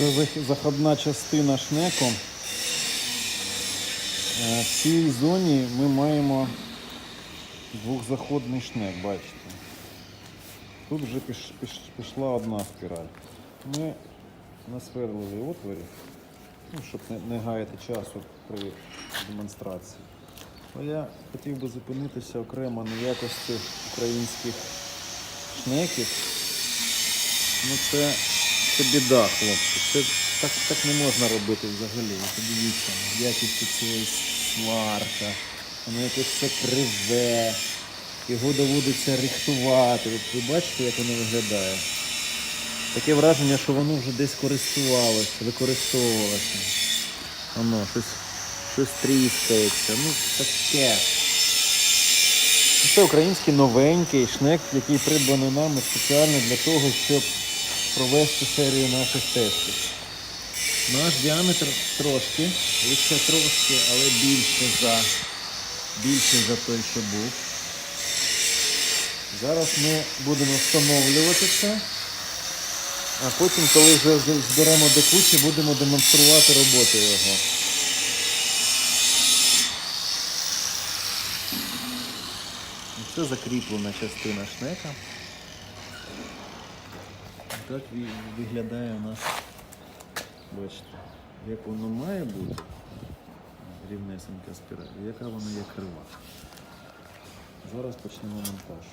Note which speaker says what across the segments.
Speaker 1: Це заходна частина шнеку. В цій зоні ми маємо двохзаходний шнек, бачите. Тут вже пішла одна спіраль. Ми насверлили отворів, щоб не гаяти часу при демонстрації. Але я хотів би зупинитися окремо на якості українських шнеків. Це біда, хлопці. Так не можна робити взагалі. Подивіться, якість цієї сварка, воно якось все криве, його доводиться рихтувати. От ви бачите, як воно виглядає? Таке враження, що воно вже десь використовувалося. Воно щось тріскається. Таке. Це український новенький шнек, який придбаний нами спеціально для того, щоб провести серію наших тестів. Наш діаметр трошки, лише трошки, але більше за той, що був. Зараз ми будемо встановлювати це, а потім, коли вже зберемо до кучі, будемо демонструвати роботу його. Це закріплена частина шнека. Так виглядає у нас, бачите, як воно має бути, рівнесенька спіраль, яка вона є крива. Зараз почнемо монтаж.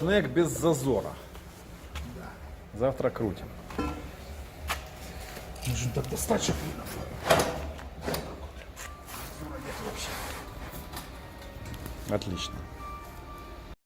Speaker 1: Шнек без зазора. Завтра крутим.
Speaker 2: Нужно так достать, чтобы
Speaker 1: Отлично.